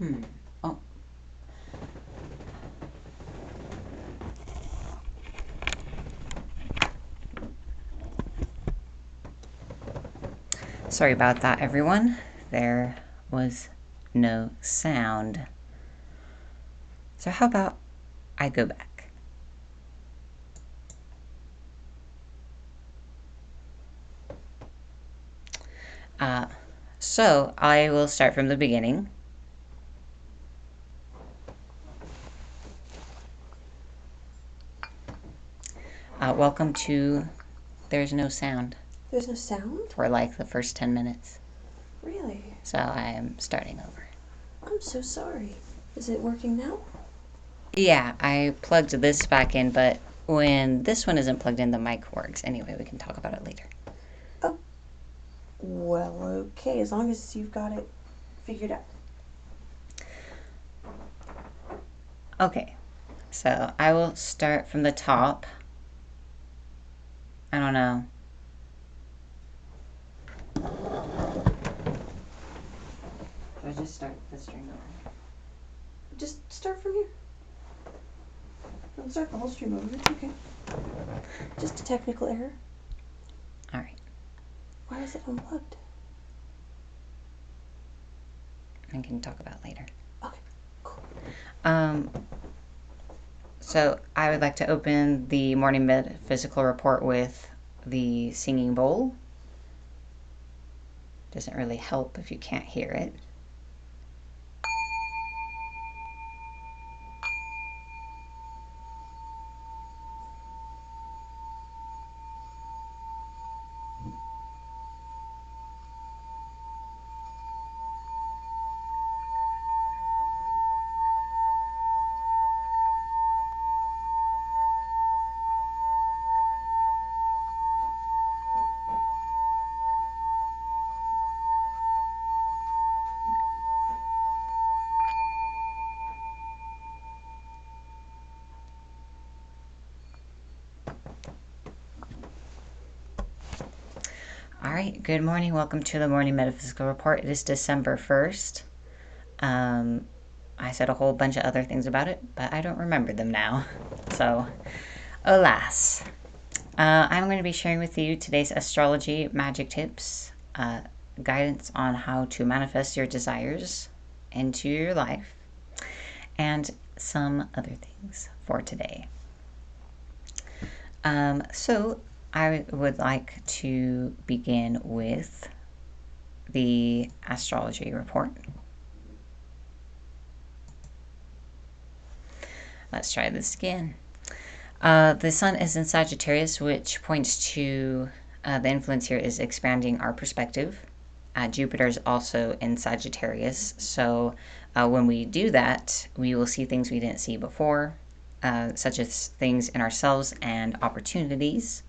Oh. Sorry about that, everyone. There was no sound. So how about I go back? So I will start from the beginning. Welcome to There's No Sound. There's no sound? For like the first 10 minutes. Really? So I am starting over. I'm so sorry. Is it working now? Yeah, I plugged this back in, but when this one isn't plugged in, the mic works. Anyway, we can talk about it later. Oh. Well, okay, as long as you've got it figured out. Okay, so I will start from the top. I don't know. Do I just start the stream over? Just start from here. Don't start the whole stream over. It's okay. Just a technical error. All right. Why is it unplugged? I can talk about later. Okay, cool. So I would like to open the morning metaphysical report with the singing bowl. Doesn't really help if you can't hear it. All right, good morning. Welcome to the Morning Metaphysical Report. It is December 1st. I said a whole bunch of other things about it, but I don't remember them now. So, alas. I'm going to be sharing with you today's astrology magic tips, guidance on how to manifest your desires into your life, and some other things for today. So I would like to begin with the astrology report. Let's try this again. The sun is in Sagittarius, which points to the influence here is expanding our perspective. Jupiter is also in Sagittarius, so when we do that, we will see things we didn't see before, such as things in ourselves and opportunities.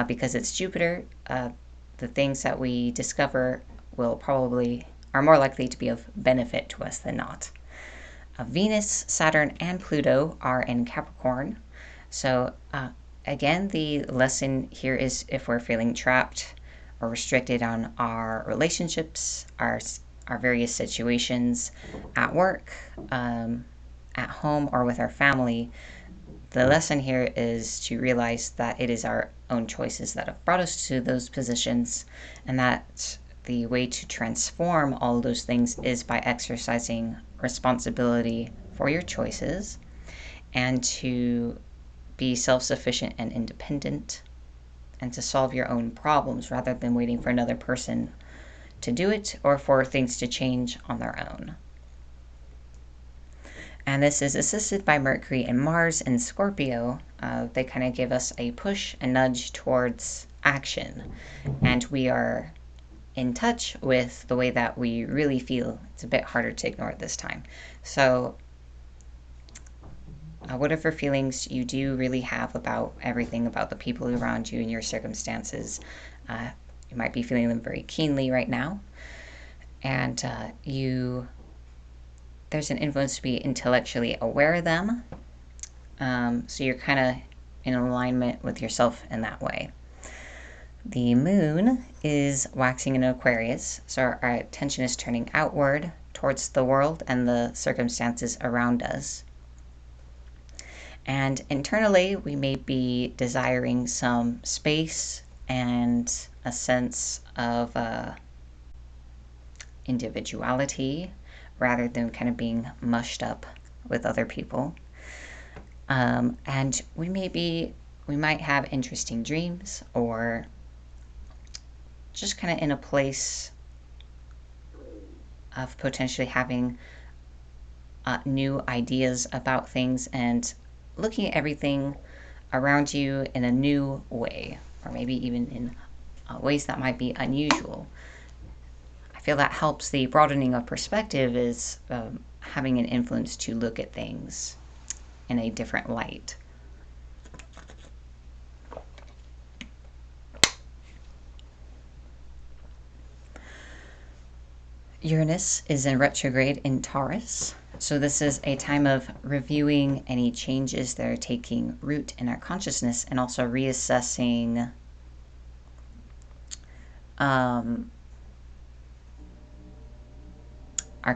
Because it's Jupiter, the things that we discover are more likely to be of benefit to us than not. Venus, Saturn, and Pluto are in Capricorn. So, again, the lesson here is if we're feeling trapped or restricted on our relationships, our various situations at work, at home, or with our family, the lesson here is to realize that it is our own choices that have brought us to those positions, and that the way to transform all those things is by exercising responsibility for your choices and to be self-sufficient and independent and to solve your own problems rather than waiting for another person to do it or for things to change on their own. And this is assisted by Mercury and Mars in Scorpio. They kind of give us a push, a nudge towards action. And we are in touch with the way that we really feel. It's a bit harder to ignore it this time. So whatever feelings you do really have about everything, about the people around you and your circumstances, you might be feeling them very keenly right now. And there's an influence to be intellectually aware of them. So you're kind of in alignment with yourself in that way. The moon is waxing in Aquarius, so our attention is turning outward towards the world and the circumstances around us. And internally, we may be desiring some space and a sense of individuality rather than kind of being mushed up with other people. And we might have interesting dreams, or just kind of in a place of potentially having new ideas about things and looking at everything around you in a new way, or maybe even in ways that might be unusual. I feel that helps. The broadening of perspective is having an influence to look at things in a different light. Uranus is in retrograde in Taurus, so this is a time of reviewing any changes that are taking root in our consciousness and also reassessing our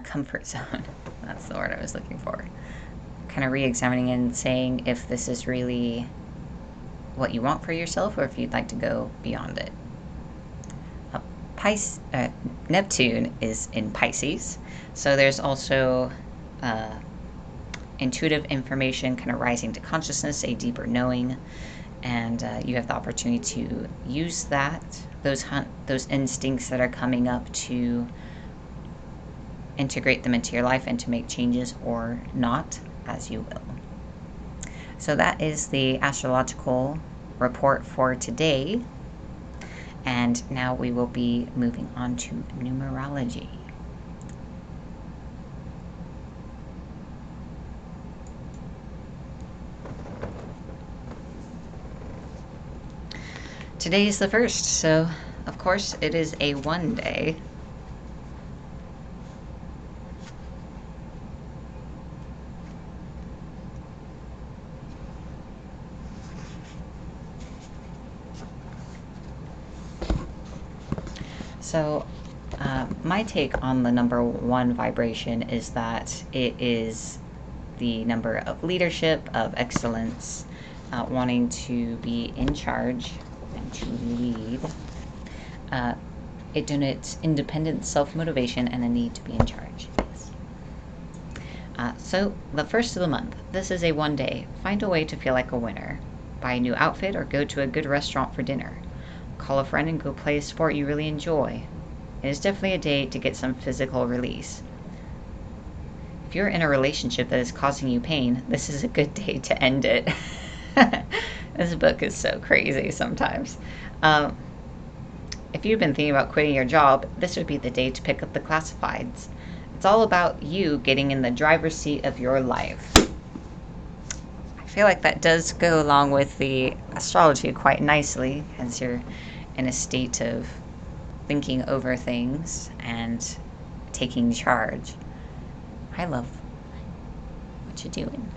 comfort zone. That's the word I was looking for. Kind of re-examining and saying if this is really what you want for yourself or if you'd like to go beyond it. Neptune is in Pisces, so there's also intuitive information kind of rising to consciousness, a deeper knowing, and you have the opportunity to use those instincts that are coming up to integrate them into your life and to make changes or not, as you will. So that is the astrological report for today. And now we will be moving on to numerology. Today is the 1st, so of course it is a 1 day. So my take on the number 1 vibration is that it is the number of leadership, of excellence, wanting to be in charge and to lead. It denotes independence, self-motivation, and a need to be in charge. Yes. So the 1st of the month, this is a 1 day. Find a way to feel like a winner. Buy a new outfit or go to a good restaurant for dinner. Call a friend and go play a sport you really enjoy. It is definitely a day to get some physical release. If you're in a relationship that is causing you pain, this is a good day to end it. This book is so crazy sometimes. If you've been thinking about quitting your job, this would be the day to pick up the classifieds. It's all about you getting in the driver's seat of your life. I feel like that does go along with the astrology quite nicely, as you're in a state of thinking over things and taking charge. I love what you're doing.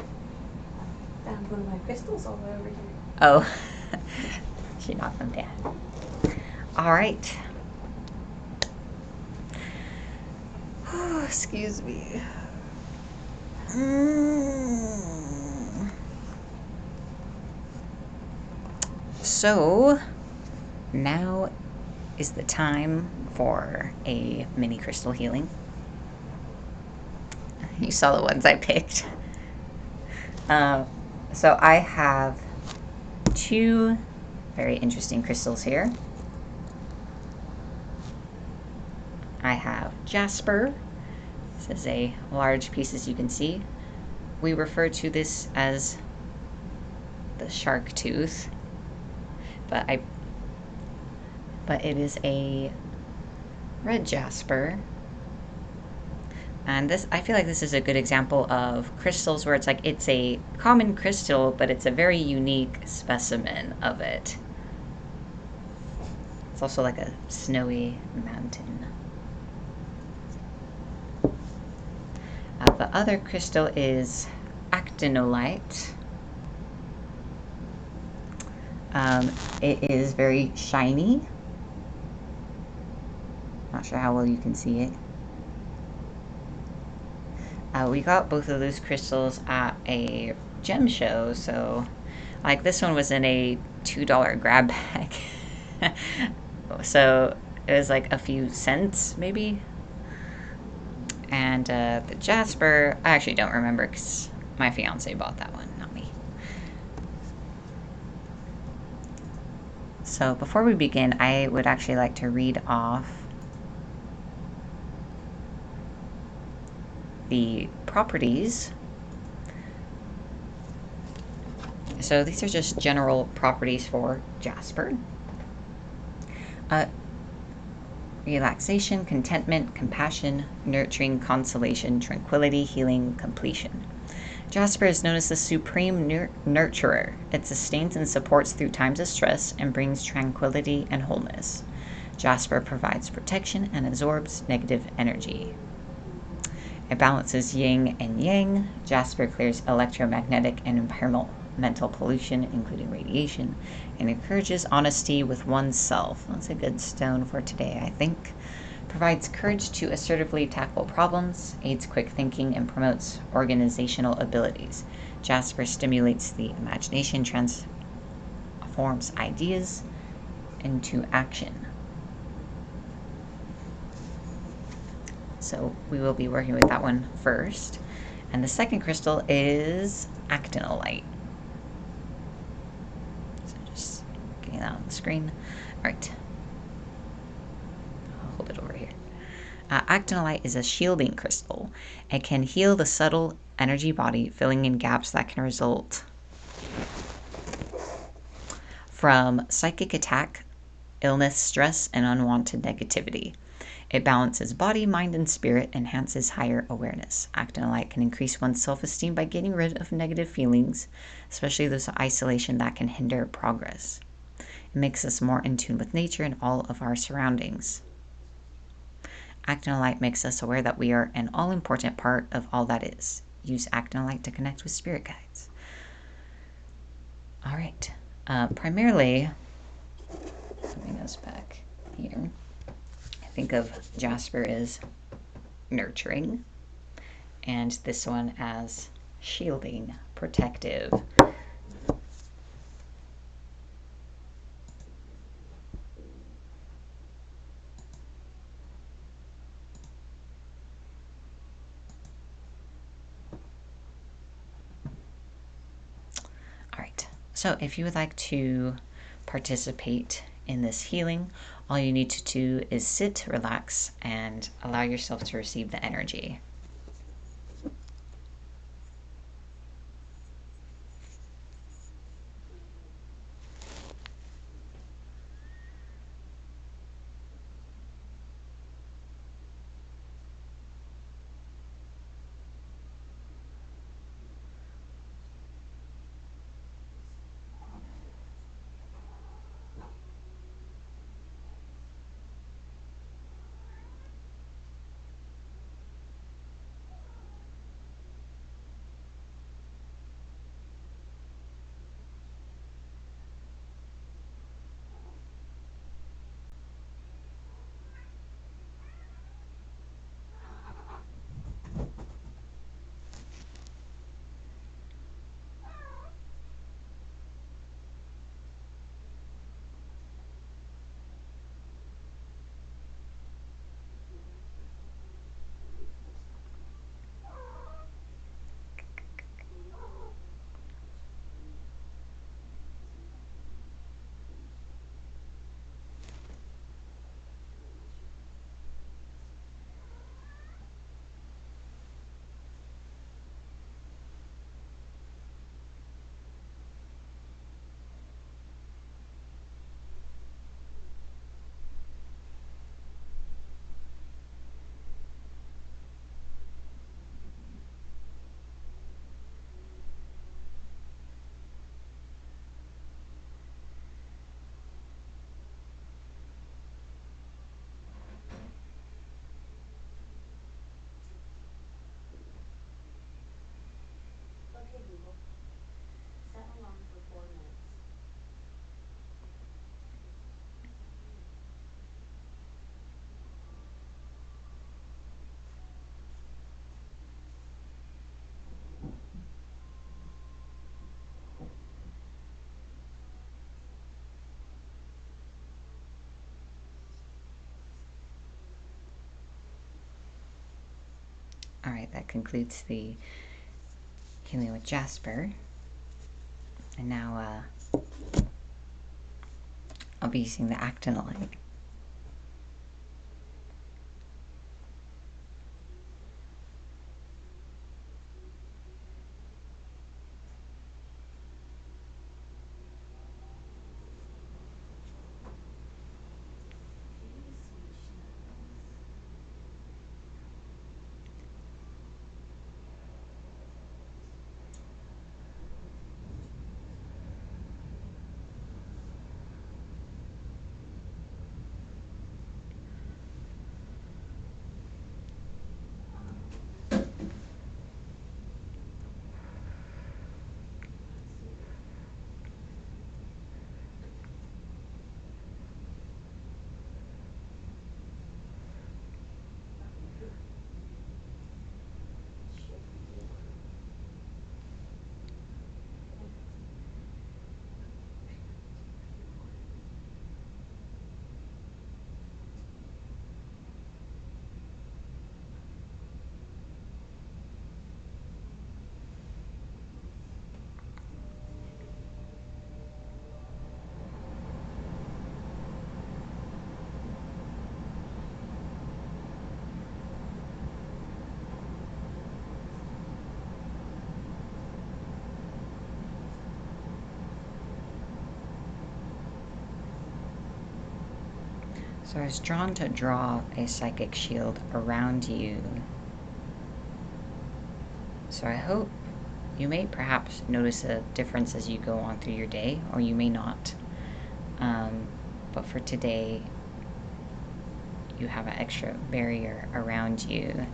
Found one of my crystals all over here. Oh, she knocked them down. All right. Excuse me. So now is the time for a mini crystal healing. You saw the ones I picked. So I have 2 very interesting crystals here. I have jasper. This is a large piece, as you can see. We refer to this as the shark tooth, but it is a red jasper. And this, I feel like this is a good example of crystals where it's like it's a common crystal, but it's a very unique specimen of it. It's also like a snowy mountain. The other crystal is actinolite. It is very shiny. Not sure how well you can see it. We got both of those crystals at a gem show, so like this one was in a $2 grab bag. So it was like a few cents maybe. And the jasper, I actually don't remember because my fiance bought that one, not me. So before we begin, I would actually like to read off the properties. So these are just general properties for jasper. Relaxation, contentment, compassion, nurturing, consolation, tranquility, healing, completion. Jasper is known as the supreme nurturer. It sustains and supports through times of stress and brings tranquility and wholeness. Jasper provides protection and absorbs negative energy. It balances yin and yang. Jasper clears electromagnetic and environmental pollution, including radiation, and encourages honesty with oneself. That's a good stone for today, I think. Provides courage to assertively tackle problems, aids quick thinking, and promotes organizational abilities. Jasper stimulates the imagination, transforms ideas into action. So we will be working with that one first. And the second crystal is actinolite. So just getting that on the screen. All right. I'll hold it over here. Actinolite is a shielding crystal. It can heal the subtle energy body, filling in gaps that can result from psychic attack, illness, stress, and unwanted negativity. It balances body, mind, and spirit, enhances higher awareness. Actinolite can increase one's self-esteem by getting rid of negative feelings, especially those of isolation that can hinder progress. It makes us more in tune with nature and all of our surroundings. Actinolite makes us aware that we are an all-important part of all that is. Use actinolite to connect with spirit guides. All right. Primarily, bring us back here. Think of jasper as nurturing, and this one as shielding, protective. All right, so if you would like to participate in this healing, all you need to do is sit, relax, and allow yourself to receive the energy. All right, that concludes the healing with Jasper. And now I'll be using the actinolite. So I was drawn to draw a psychic shield around you. So I hope you may perhaps notice a difference as you go on through your day, or you may not. But for today, you have an extra barrier around you.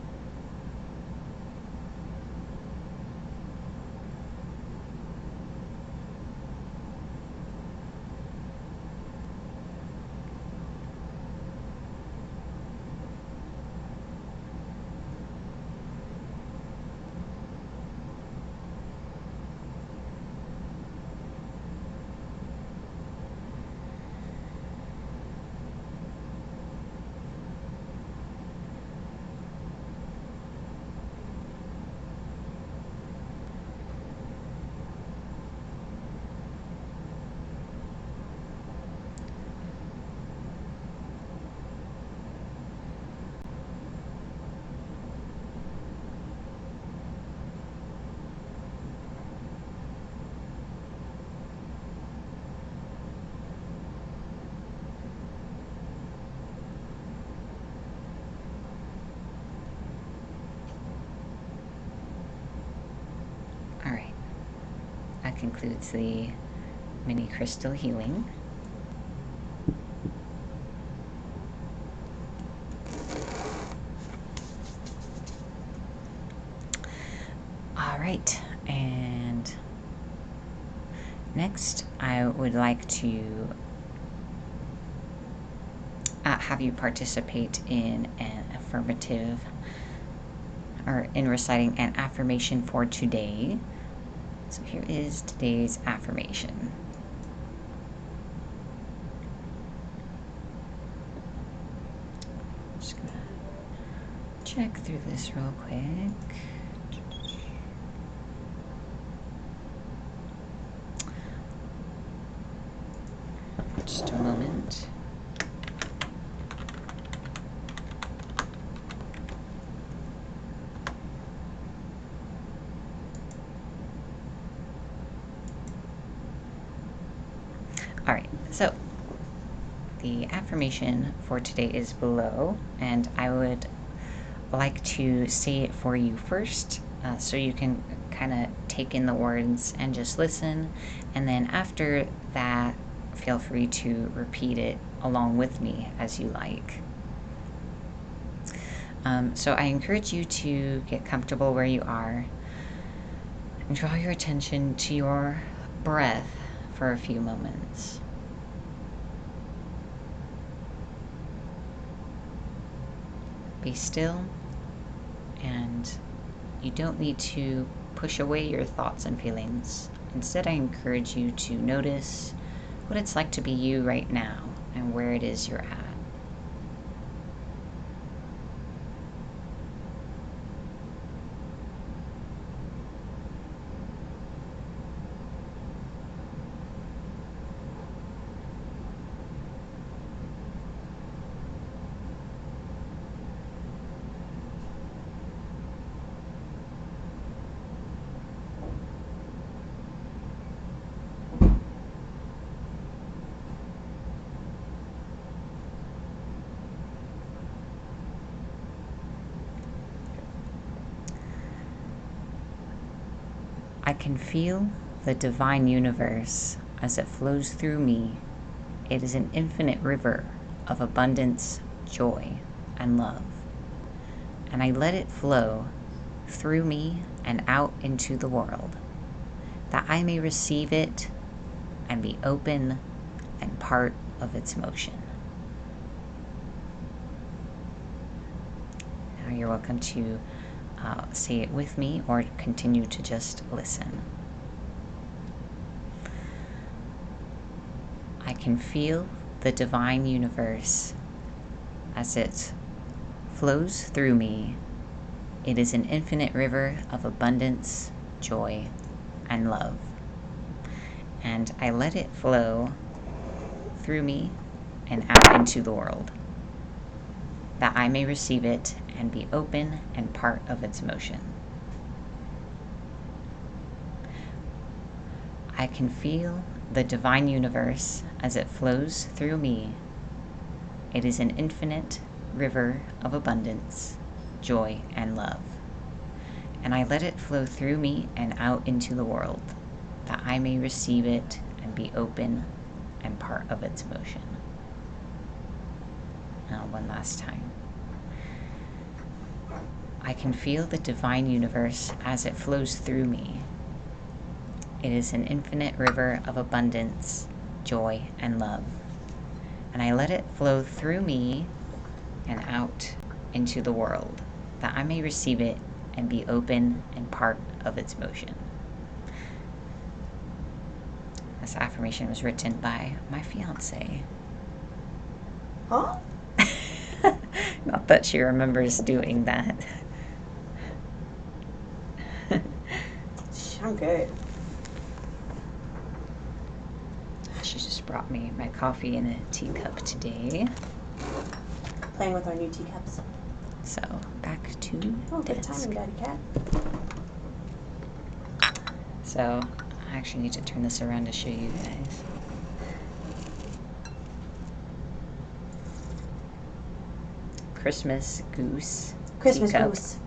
All right, that concludes the mini crystal healing. All right, and next I would like to have you participate in an affirmative, or in reciting an affirmation for today. So here is today's affirmation. Just gonna check through this real quick. Just a moment. All right, so the affirmation for today is below, and I would like to say it for you first, so you can kind of take in the words and just listen, and then after that, feel free to repeat it along with me as you like. So I encourage you to get comfortable where you are and draw your attention to your breath for a few moments. Be still, and you don't need to push away your thoughts and feelings. Instead, I encourage you to notice what it's like to be you right now and where it is you're at. I can feel the divine universe as it flows through me. It is an infinite river of abundance, joy, and love. And I let it flow through me and out into the world, that I may receive it and be open and part of its motion. Now you're welcome to say it with me or continue to just listen. I can feel the divine universe as it flows through me. It is an infinite river of abundance, joy, and love. And I let it flow through me and out into the world, that I may receive it and be open and part of its motion. I can feel the divine universe as it flows through me. It is an infinite river of abundance, joy, and love. And I let it flow through me and out into the world, that I may receive it and be open and part of its motion. Now, one last time. I can feel the divine universe as it flows through me. It is an infinite river of abundance, joy, and love. And I let it flow through me and out into the world, that I may receive it and be open and part of its motion. This affirmation was written by my fiance. Huh? Not that she remembers doing that. I'm good. She just brought me my coffee in a teacup today. Playing with our new teacups. So, back to Good desk. timing, Daddy Cat. So, I actually need to turn this around to show you guys. Christmas goose. Christmas teacup. goose.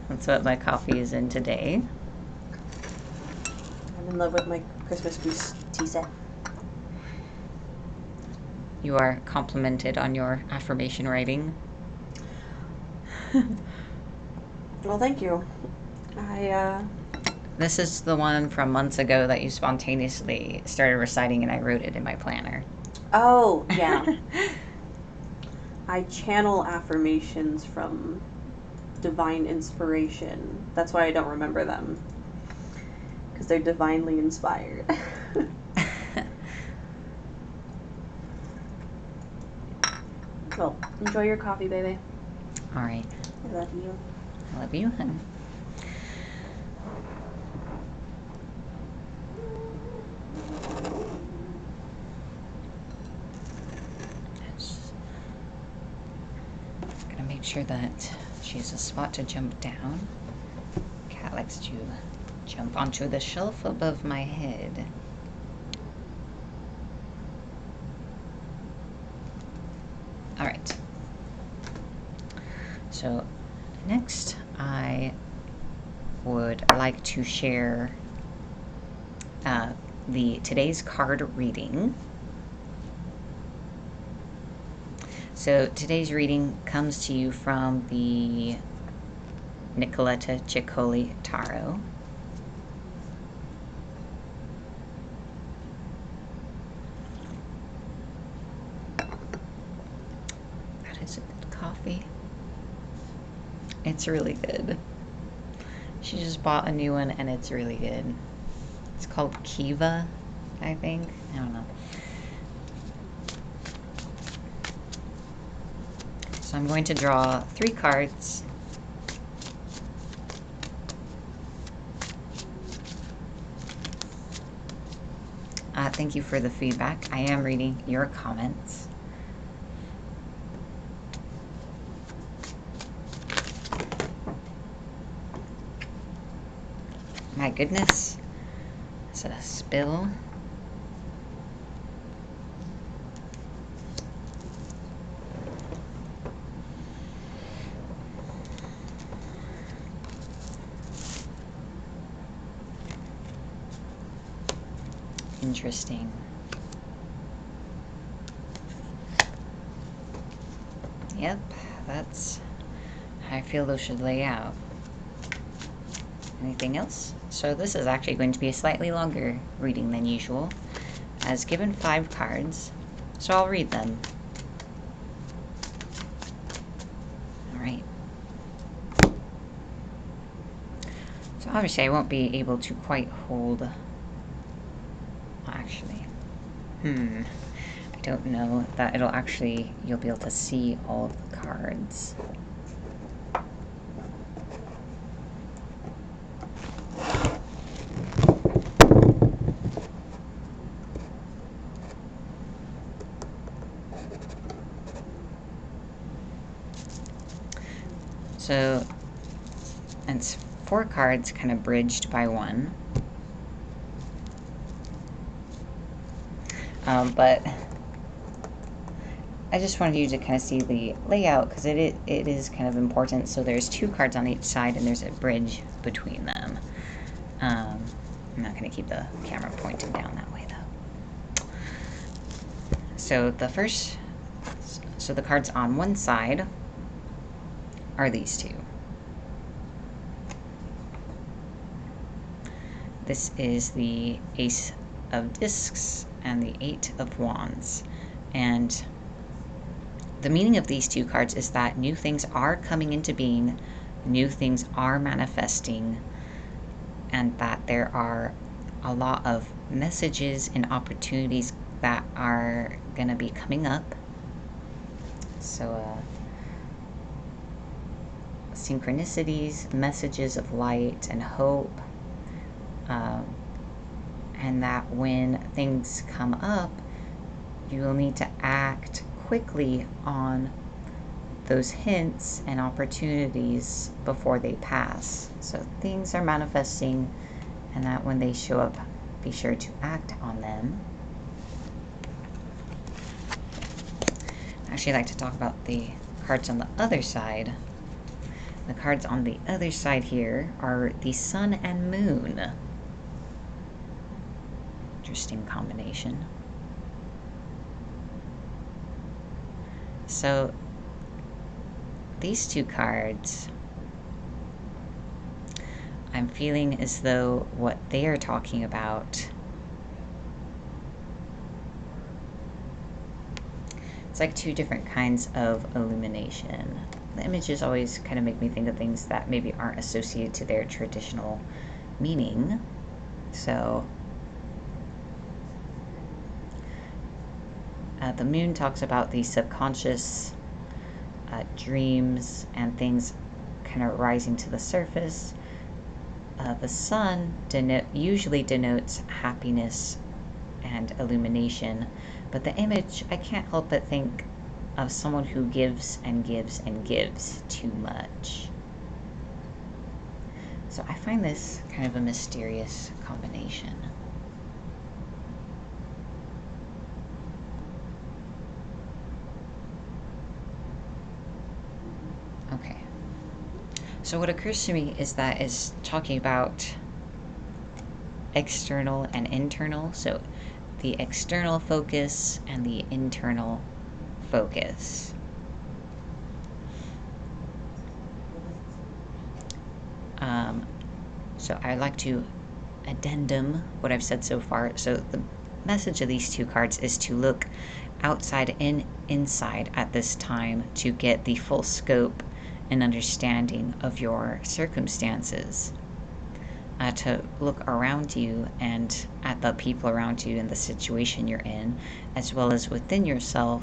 That's what my coffee is in today. I'm in love with my Christmas goose tea set. You are complimented on your affirmation writing. Well, thank you. This is the one from months ago that you spontaneously started reciting, and I wrote it in my planner. Oh, yeah. I channel affirmations from divine inspiration. That's why I don't remember them. Because they're divinely inspired. Well, enjoy your coffee, baby. All right. I love you. I love you, hun. Just gonna make sure that she has a spot to jump down. Cat likes to jump onto the shelf above my head. All right. So next I would like to share today's card reading. So today's reading comes to you from the Nicoletta Ciccoli Tarot. That is a good coffee. It's really good. She just bought a new one and it's really good. It's called Kiva, I think. I don't know. So I'm going to draw 3 cards. Thank you for the feedback. I am reading your comments. My goodness. Is it a spill? Interesting. Yep, that's how I feel those should lay out. Anything else? So this is actually going to be a slightly longer reading than usual. As given 5 cards, so I'll read them. Alright. So obviously I won't be able to quite hold... Actually, I don't know that it'll actually... You'll be able to see all of the cards. So, it's 4 cards kind of bridged by 1. But I just wanted you to kind of see the layout because it is kind of important. So there's 2 cards on each side and there's a bridge between them. I'm not going to keep the camera pointing down that way though. So the cards on one side are these 2. This is the Ace of Discs and the 8 of Wands. And the meaning of these 2 cards is that new things are coming into being, new things are manifesting, and that there are a lot of messages and opportunities that are going to be coming up. So, synchronicities, messages of light and hope, and that when things come up, you will need to act quickly on those hints and opportunities before they pass. So things are manifesting, and that when they show up, be sure to act on them. I actually like to talk about the cards on the other side. The cards on the other side here are the Sun and Moon. Interesting combination. So these 2 cards, I'm feeling as though what they are talking about, it's like 2 different kinds of illumination. The images always kind of make me think of things that maybe aren't associated to their traditional meaning. So the moon talks about the subconscious dreams and things kind of rising to the surface. The sun usually denotes happiness and illumination, but the image, I can't help but think of someone who gives and gives and gives too much. So I find this kind of a mysterious combination. Okay. So what occurs to me is that it's talking about external and internal. So the external focus and the internal focus. So I'd like to addendum what I've said so far. So the message of these 2 cards is to look outside and inside at this time to get the full scope and understanding of your circumstances. To look around you and at the people around you and the situation you're in, as well as within yourself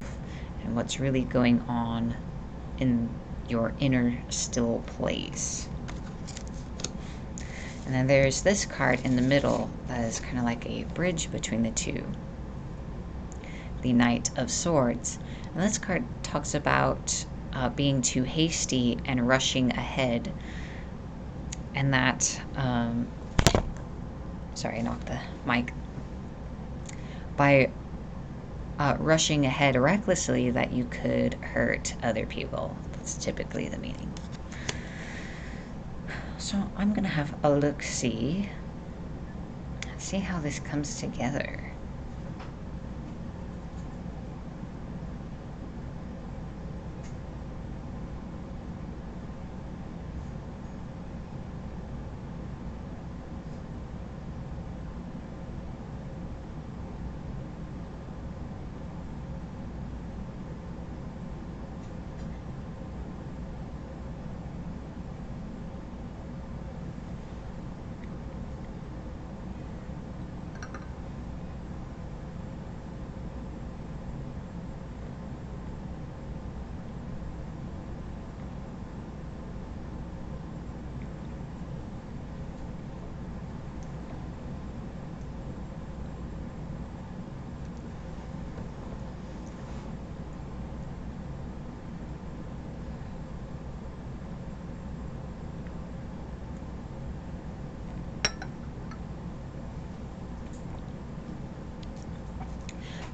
and what's really going on in your inner still place. And then there's this card in the middle that is kind of like a bridge between the 2. The Knight of Swords. And this card talks about being too hasty and rushing ahead. And that, sorry, I knocked the mic. By rushing ahead recklessly, that you could hurt other people. That's typically the meaning. So I'm going to have a look-see. See how this comes together.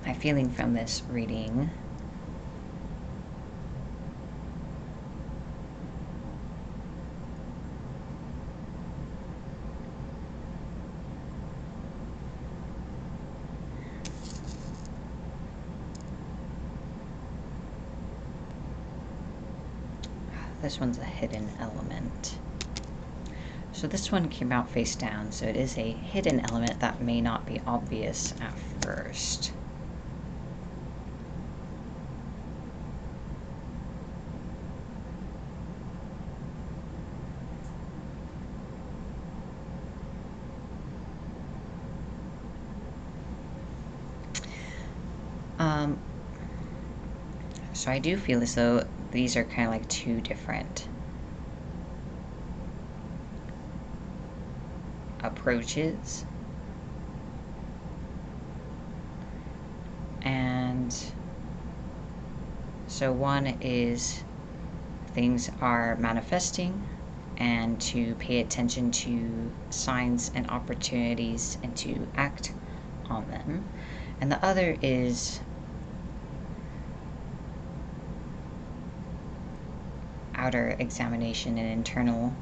my feeling from this reading this one's a hidden element. So this one came out face down, so it is a hidden element that may not be obvious at first. So I do feel as though these are kind of like two different approaches. And so one is things are manifesting and to pay attention to signs and opportunities and to act on them. And the other is outer examination and internal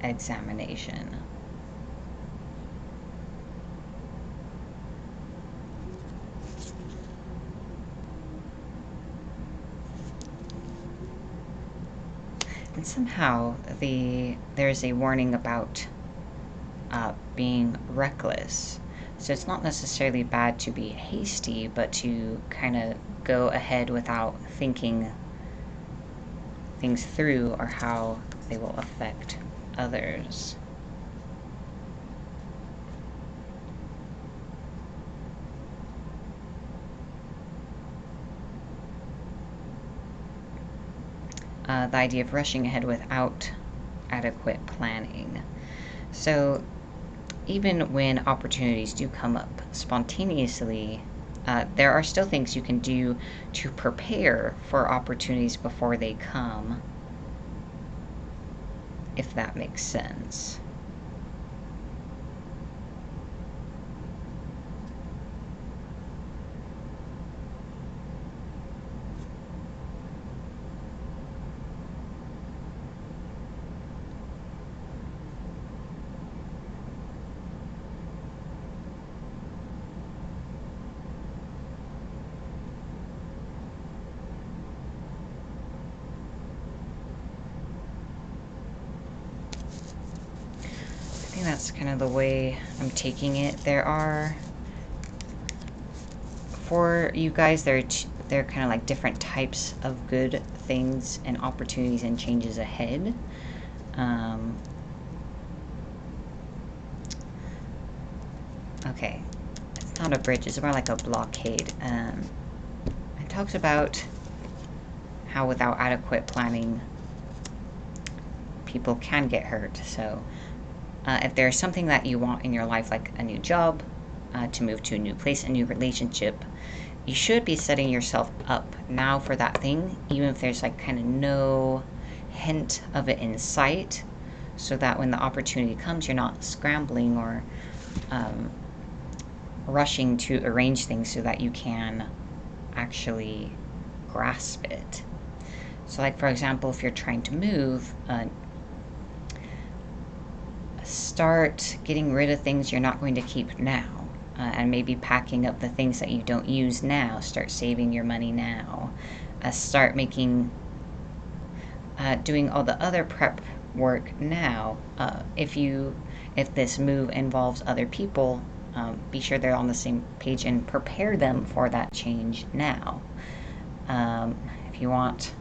examination. And somehow there's a warning about being reckless. So it's not necessarily bad to be hasty, but to kind of go ahead without thinking things through or how they will affect others. The idea of rushing ahead without adequate planning. So even when opportunities do come up spontaneously, there are still things you can do to prepare for opportunities before they come, if that makes sense. I think that's kind of the way I'm taking it. There are, for you guys, they're kind of like different types of good things and opportunities and changes ahead. Okay, it's not a bridge, it's more like a blockade. It talks about how without adequate planning, people can get hurt. So if there's something that you want in your life, like a new job, to move to a new place, a new relationship, you should be setting yourself up now for that thing, even if there's like kind of no hint of it in sight, so that when the opportunity comes, you're not scrambling or rushing to arrange things so that you can actually grasp it. So like, for example, if you're trying to move, start getting rid of things you're not going to keep now, and maybe packing up the things that you don't use now. Start saving your money now. Start doing all the other prep work now. If this move involves other people, be sure they're on the same page and prepare them for that change now. If you want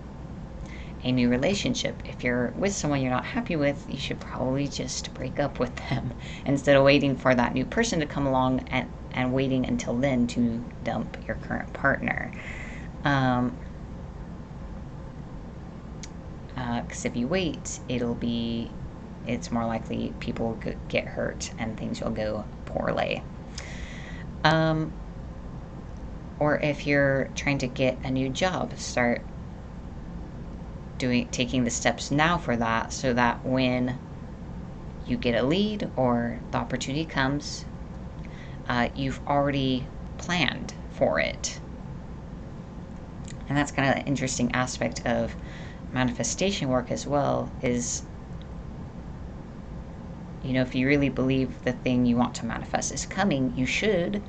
a new relationship, if you're with someone you're not happy with, you should probably just break up with them instead of waiting for that new person to come along and waiting until then to dump your current partner. Because if you wait, it's more likely people will get hurt and things will go poorly. Or if you're trying to get a new job, start taking the steps now for that, so that when you get a lead or the opportunity comes, you've already planned for it. And that's kind of an interesting aspect of manifestation work as well, is, you know, if you really believe the thing you want to manifest is coming, you should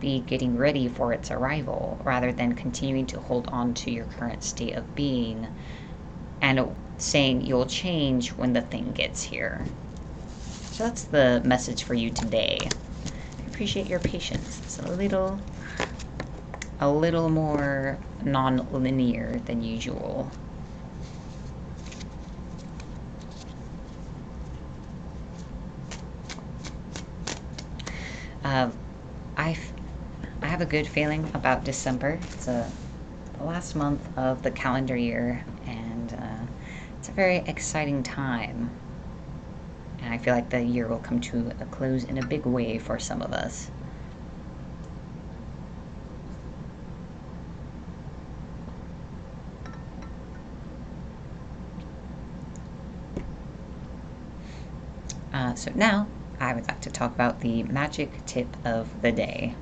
be getting ready for its arrival rather than continuing to hold on to your current state of being and saying you'll change when the thing gets here. So that's the message for you today. I appreciate your patience. It's a little more non-linear than usual. I have a good feeling about December. It's the last month of the calendar year, and it's a very exciting time. And I feel like the year will come to a close in a big way for some of us. So now, I would like to talk about the magic tip of the day.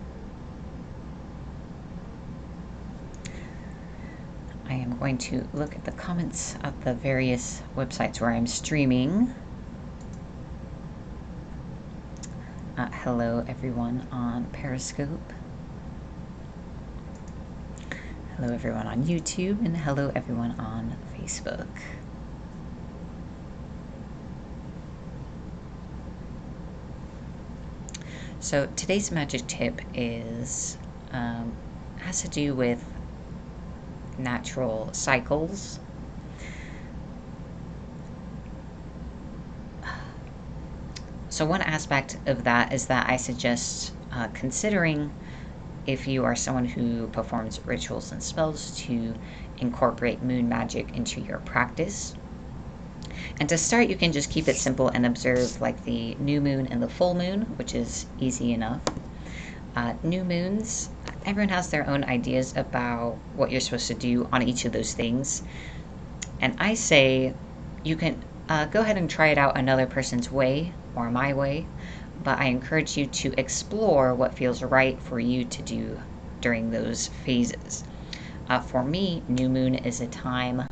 I am going to look at the comments at the various websites where I'm streaming. Hello everyone on Periscope. Hello everyone on YouTube, and hello everyone on Facebook. So today's magic tip has to do with natural cycles. So one aspect of that is that I suggest considering, if you are someone who performs rituals and spells, to incorporate moon magic into your practice. And to start, you can just keep it simple and observe like the new moon and the full moon, which is easy enough. New moons, everyone has their own ideas about what you're supposed to do on each of those things. And I say you can go ahead and try it out another person's way or my way, but I encourage you to explore what feels right for you to do during those phases. For me, new moon is a time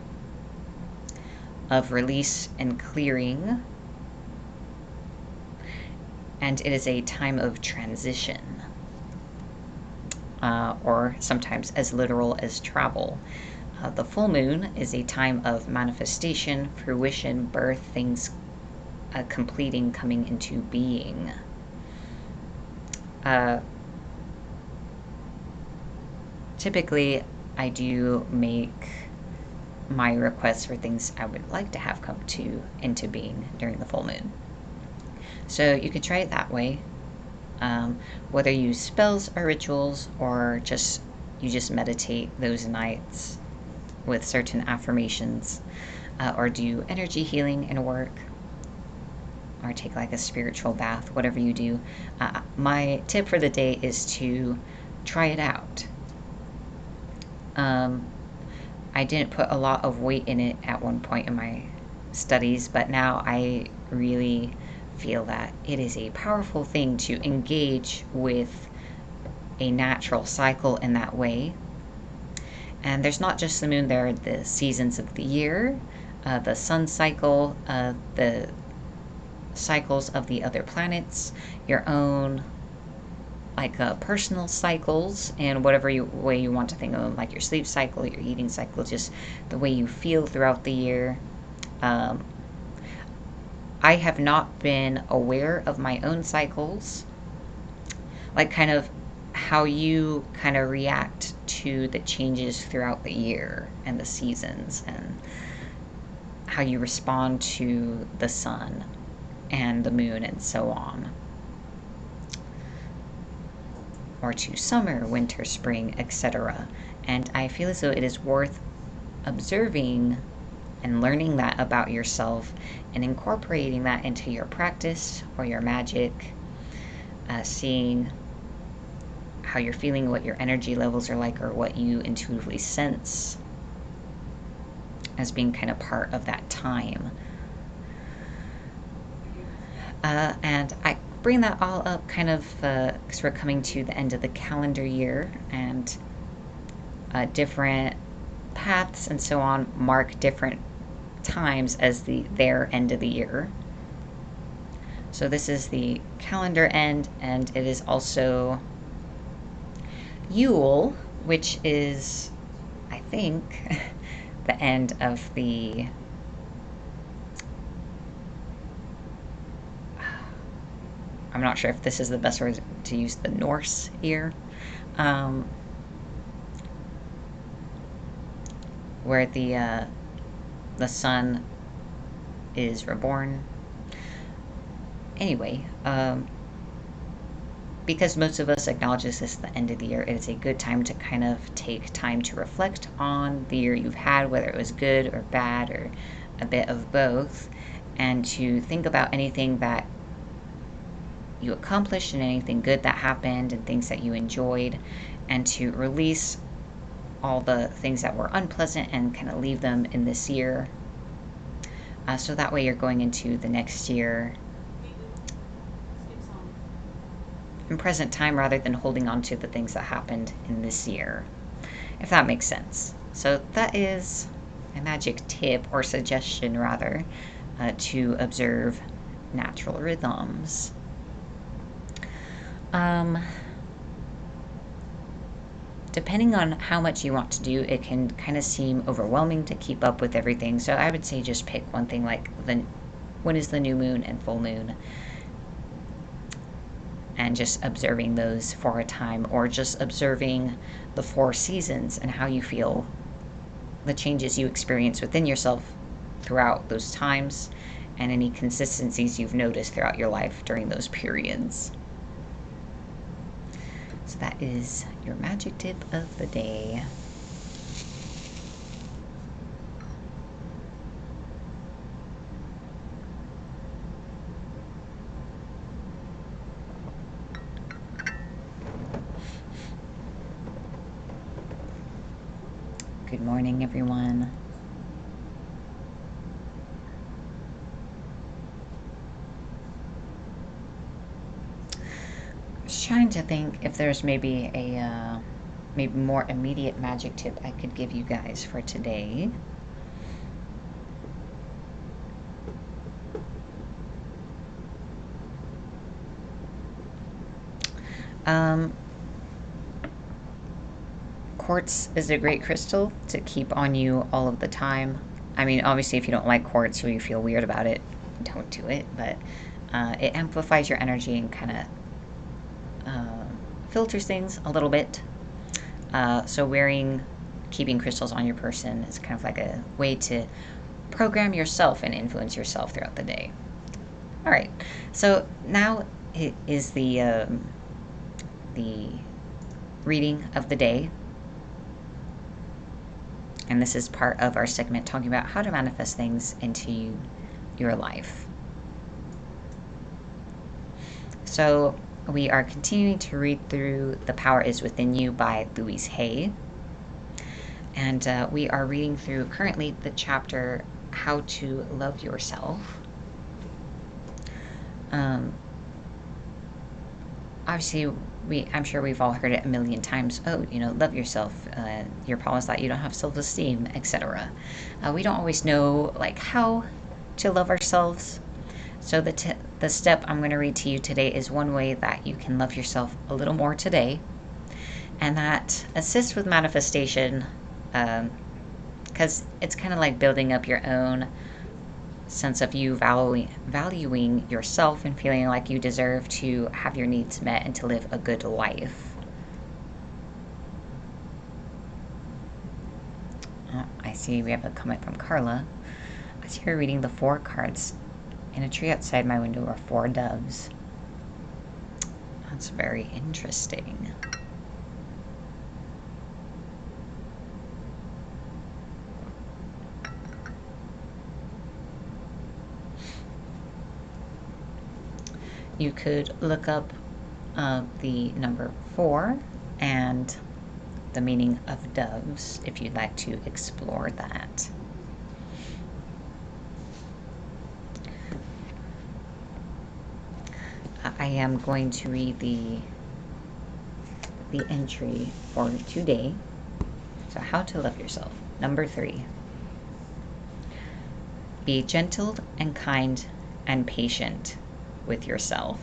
of release and clearing, and it is a time of transition, or sometimes as literal as travel. The full moon is a time of manifestation, fruition, birth, things completing, coming into being. Typically, I do make my requests for things I would like to have come into being during the full moon. So you could try it that way. Whether you use spells or rituals, or you just meditate those nights with certain affirmations, or do energy healing and work, or take like a spiritual bath, whatever you do. My tip for the day is to try it out. I didn't put a lot of weight in it at one point in my studies, but now I really feel that it is a powerful thing to engage with a natural cycle in that way. And there's not just the moon, there are the seasons of the year, the sun cycle, the cycles of the other planets, your own personal cycles, and whatever way you want to think of them, like your sleep cycle, your eating cycle, just the way you feel throughout the year. I have not been aware of my own cycles, like kind of how you kind of react to the changes throughout the year and the seasons, and how you respond to the sun and the moon and so on, or to summer, winter, spring, etc. And I feel as though it is worth observing and learning that about yourself and incorporating that into your practice or your magic, seeing how you're feeling, what your energy levels are like, or what you intuitively sense as being kind of part of that time. And bring that all up kind of because we're coming to the end of the calendar year, and different paths and so on mark different times as their end of the year. So this is the calendar end, and it is also Yule, which is, I think, the end of the I'm not sure if this is the best word to use, the Norse year, where the sun is reborn. Anyway, because most of us acknowledge this as the end of the year, it is a good time to kind of take time to reflect on the year you've had, whether it was good or bad or a bit of both, and to think about anything that you accomplished and anything good that happened and things that you enjoyed, and to release all the things that were unpleasant and kind of leave them in this year. So that way you're going into the next year in present time rather than holding on to the things that happened in this year, if that makes sense. So that is a magic tip, or suggestion rather, to observe natural rhythms. Depending on how much you want to do, it can kind of seem overwhelming to keep up with everything. So I would say just pick one thing, like when is the new moon and full moon, and just observing those for a time, or just observing the 4 seasons and how you feel, the changes you experience within yourself throughout those times, and any consistencies you've noticed throughout your life during those periods. So that is your magic tip of the day. Good morning, everyone. Trying to think if there's maybe a maybe more immediate magic tip I could give you guys for today. Quartz is a great crystal to keep on you all of the time. I mean, obviously, if you don't like quartz or you feel weird about it, don't do it, but it amplifies your energy and kind of filters things a little bit. So keeping crystals on your person is kind of like a way to program yourself and influence yourself throughout the day. All right, so now it is the reading of the day, and this is part of our segment talking about how to manifest things into your life. So we are continuing to read through The Power Is Within You by Louise Hay. And we are reading through currently the chapter How to Love Yourself. Obviously, I'm sure we've all heard it a million times. Oh, love yourself. Your problem is that you don't have self-esteem, etc. We don't always know how to love ourselves. So the step I'm going to read to you today is one way that you can love yourself a little more today, and that assists with manifestation, because it's kind of like building up your own sense of you valuing yourself and feeling like you deserve to have your needs met and to live a good life. Oh, I see we have a comment from Carla. I see her reading the 4 cards. In a tree outside my window are 4 doves. That's very interesting. You could look up the number 4 and the meaning of doves if you'd like to explore that. I am going to read the entry for today. So, how to love yourself. Number 3. Be gentle and kind and patient with yourself.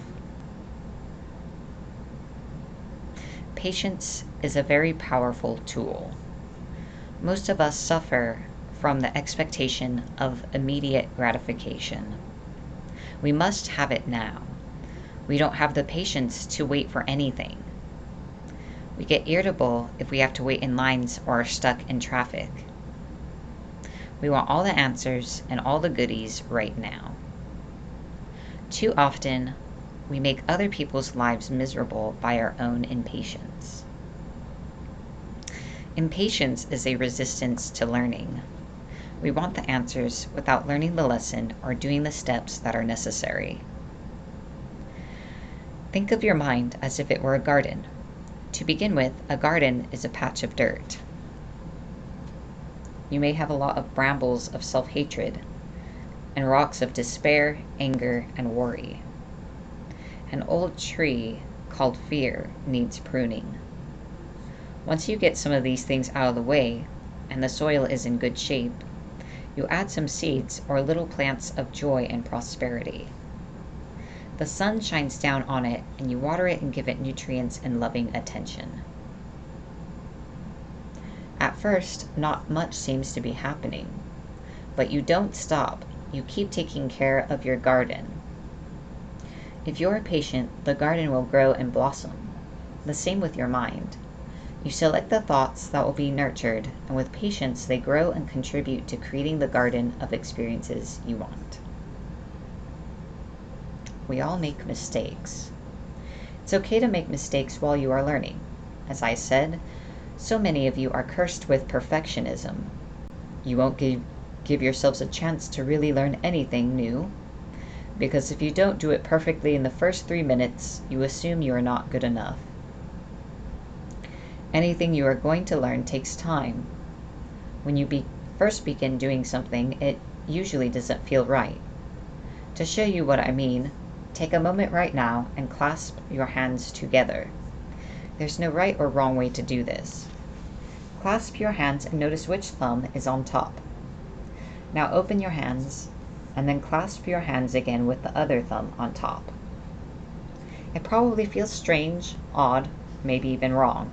Patience is a very powerful tool. Most of us suffer from the expectation of immediate gratification. We must have it now. We don't have the patience to wait for anything. We get irritable if we have to wait in lines or are stuck in traffic. We want all the answers and all the goodies right now. Too often, we make other people's lives miserable by our own impatience. Impatience is a resistance to learning. We want the answers without learning the lesson or doing the steps that are necessary. Think of your mind as if it were a garden. To begin with, a garden is a patch of dirt. You may have a lot of brambles of self-hatred and rocks of despair, anger, and worry. An old tree called fear needs pruning. Once you get some of these things out of the way and the soil is in good shape, you add some seeds or little plants of joy and prosperity. The sun shines down on it and you water it and give it nutrients and loving attention. At first, not much seems to be happening, but you don't stop. You keep taking care of your garden. If you're patient, the garden will grow and blossom. The same with your mind. You select the thoughts that will be nurtured, and with patience, they grow and contribute to creating the garden of experiences you want. We all make mistakes. It's okay to make mistakes while you are learning. As I said, so many of you are cursed with perfectionism. You won't give yourselves a chance to really learn anything new, because if you don't do it perfectly in the first 3 minutes, you assume you are not good enough. Anything you are going to learn takes time. When you first begin doing something, it usually doesn't feel right. To show you what I mean, take a moment right now and clasp your hands together. There's no right or wrong way to do this. Clasp your hands and notice which thumb is on top. Now open your hands and then clasp your hands again with the other thumb on top. It probably feels strange, odd, maybe even wrong.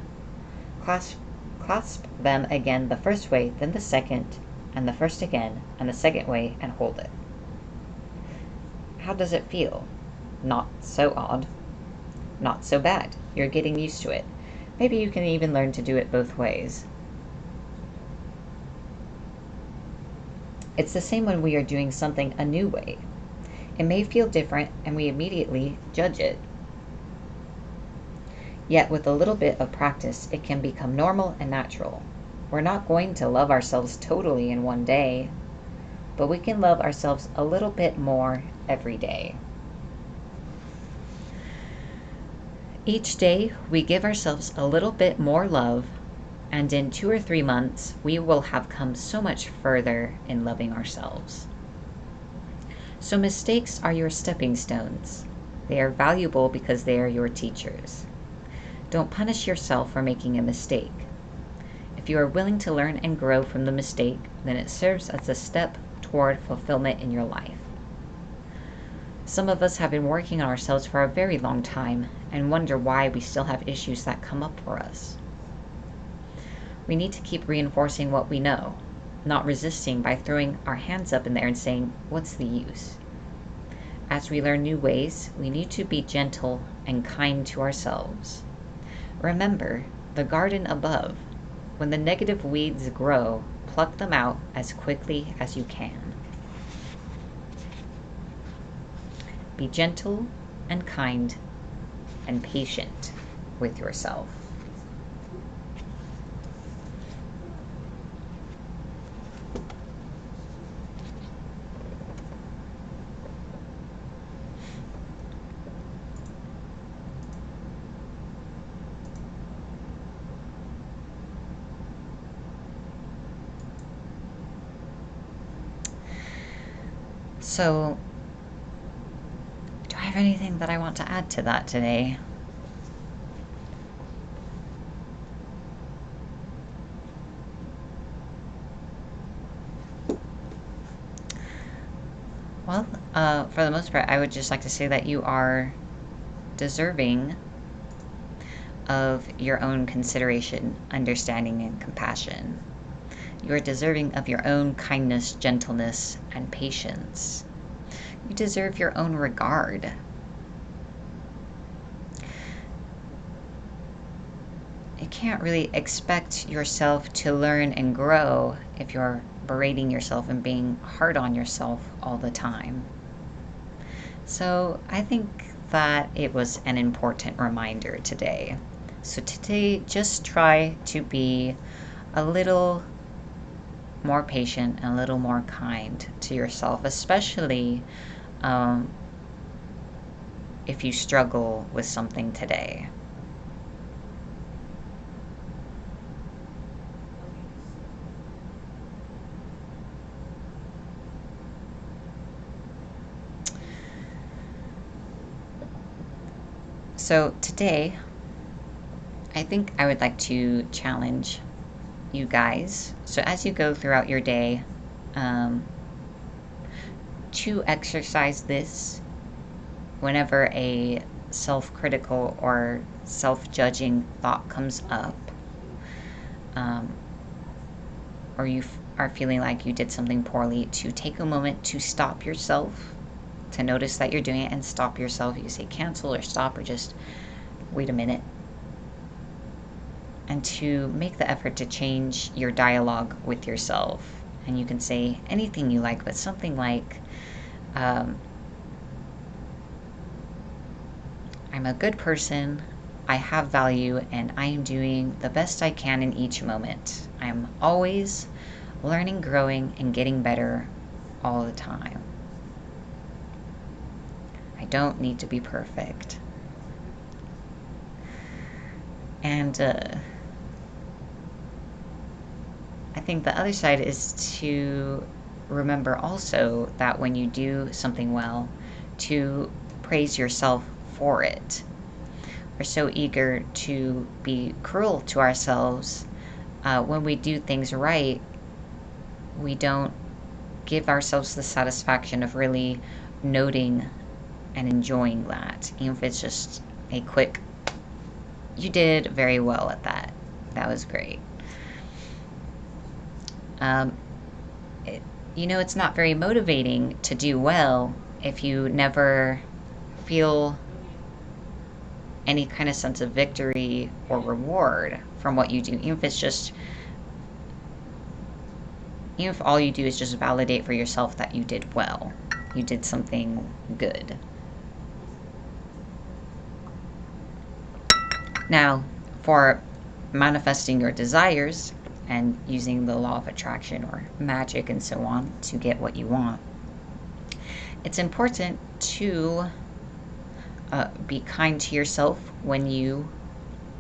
Clasp them again the first way, then the second, and the first again, and the second way, and hold it. How does it feel? Not so odd. Not so bad. You're getting used to it. Maybe you can even learn to do it both ways. It's the same when we are doing something a new way. It may feel different and we immediately judge it. Yet with a little bit of practice, it can become normal and natural. We're not going to love ourselves totally in one day, but we can love ourselves a little bit more every day. Each day, we give ourselves a little bit more love, and in 2 or 3 months, we will have come so much further in loving ourselves. So mistakes are your stepping stones. They are valuable because they are your teachers. Don't punish yourself for making a mistake. If you are willing to learn and grow from the mistake, then it serves as a step toward fulfillment in your life. Some of us have been working on ourselves for a very long time and wonder why we still have issues that come up for us. We need to keep reinforcing what we know, not resisting by throwing our hands up in the air and saying, "What's the use?" As we learn new ways, we need to be gentle and kind to ourselves. Remember the garden above. When the negative weeds grow, pluck them out as quickly as you can. Be gentle and kind and patient with yourself. So, do I have have anything that I want to add to that today. Well, for the most part, I would just like to say that you are deserving of your own consideration, understanding, and compassion. You are deserving of your own kindness, gentleness, and patience. You deserve your own regard. You can't really expect yourself to learn and grow if you're berating yourself and being hard on yourself all the time. So I think that it was an important reminder today. So today, just try to be a little more patient and a little more kind to yourself, especially if you struggle with something today. So today, I think I would like to challenge you guys. So as you go throughout your day, to exercise this whenever a self-critical or self-judging thought comes up, or you are feeling like you did something poorly, to take a moment to stop yourself, to notice that you're doing it and stop yourself. You can say cancel or stop or just wait a minute. And to make the effort to change your dialogue with yourself. And you can say anything you like, but something like, I'm a good person, I have value, and I am doing the best I can in each moment. I'm always learning, growing, and getting better all the time. I don't need to be perfect. And I think the other side is to remember also that when you do something well, to praise yourself for it. We're so eager to be cruel to ourselves. When we do things right, we don't give ourselves the satisfaction of really noting and enjoying that, even if it's just a quick, you did very well at that. That was great. It's not very motivating to do well if you never feel any kind of sense of victory or reward from what you do, even if all you do is just validate for yourself that you did well, you did something good. Now, for manifesting your desires and using the law of attraction or magic and so on to get what you want, it's important to be kind to yourself when you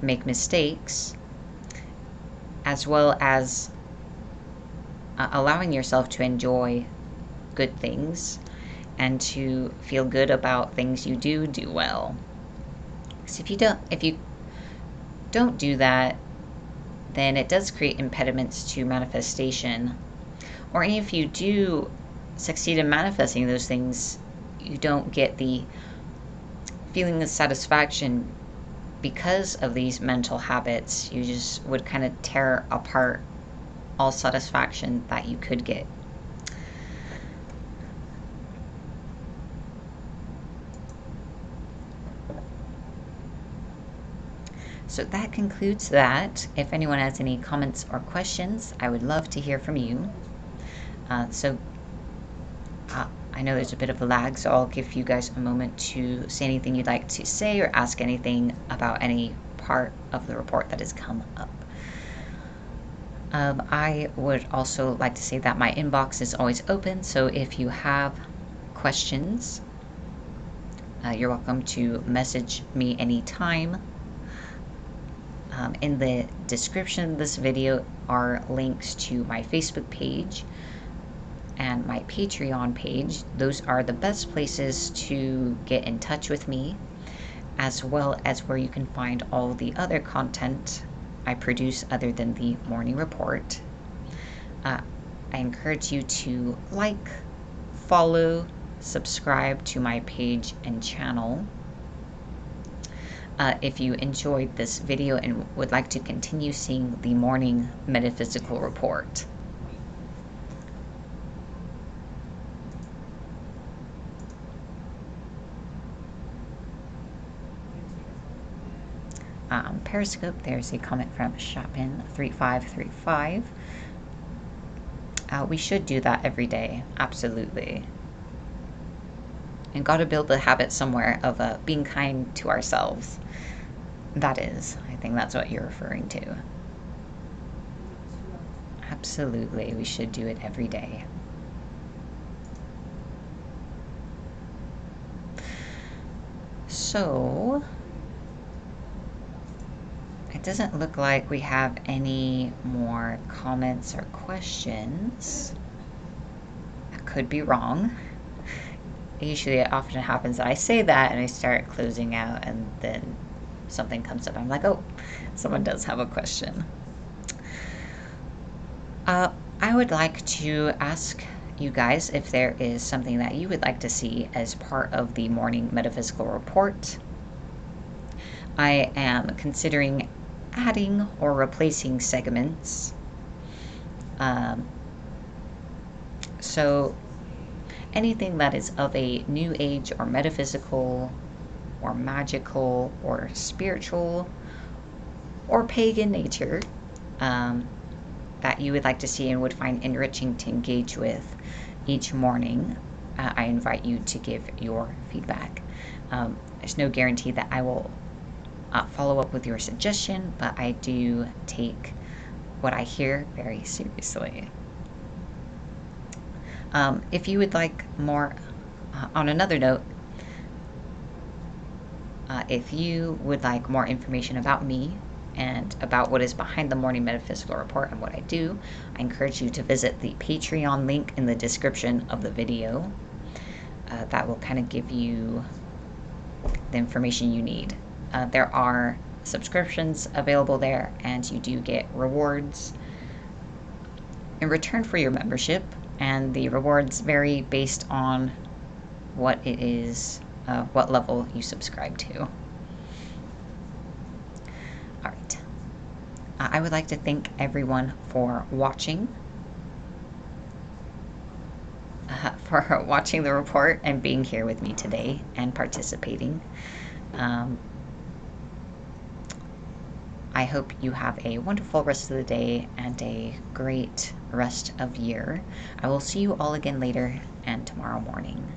make mistakes, as well as allowing yourself to enjoy good things and to feel good about things you do well. So if you don't do that, then it does create impediments to manifestation. Or even if you do succeed in manifesting those things, you don't get the feeling of satisfaction because of these mental habits. You just would kind of tear apart all satisfaction that you could get. So that concludes that. If anyone has any comments or questions, I would love to hear from you. I know there's a bit of a lag, so I'll give you guys a moment to say anything you'd like to say or ask anything about any part of the report that has come up. I would also like to say that my inbox is always open, so if you have questions, you're welcome to message me anytime. In the description of this video are links to my Facebook page, and my Patreon page. Those are the best places to get in touch with me, as well as where you can find all the other content I produce other than the morning report. I encourage you to like, follow, subscribe to my page and channel. If you enjoyed this video and would like to continue seeing the morning metaphysical report. Periscope, there's a comment from Shopin3535. We should do that every day, absolutely. And gotta build the habit somewhere of being kind to ourselves. That is, I think that's what you're referring to. Absolutely, we should do it every day. So, it doesn't look like we have any more comments or questions. I could be wrong. Usually it often happens that I say that and I start closing out and then something comes up. I'm like, oh, someone does have a question. I would like to ask you guys if there is something that you would like to see as part of the morning metaphysical report. I am considering adding or replacing segments. So anything that is of a new age or metaphysical or magical or spiritual or pagan nature that you would like to see and would find enriching to engage with each morning, I invite you to give your feedback. There's no guarantee that I will follow up with your suggestion, but I do take what I hear very seriously. If you would like more, on another note, if you would like more information about me and about what is behind the morning metaphysical report and what I do, I encourage you to visit the Patreon link in the description of the video. That will kind of give you the information you need. There are subscriptions available there, and you do get rewards in return for your membership, and the rewards vary based on what it is, what level you subscribe to. All right. I would like to thank everyone for watching. For watching the report and being here with me today and participating. I hope you have a wonderful rest of the day and a great rest of year. I will see you all again later and tomorrow morning.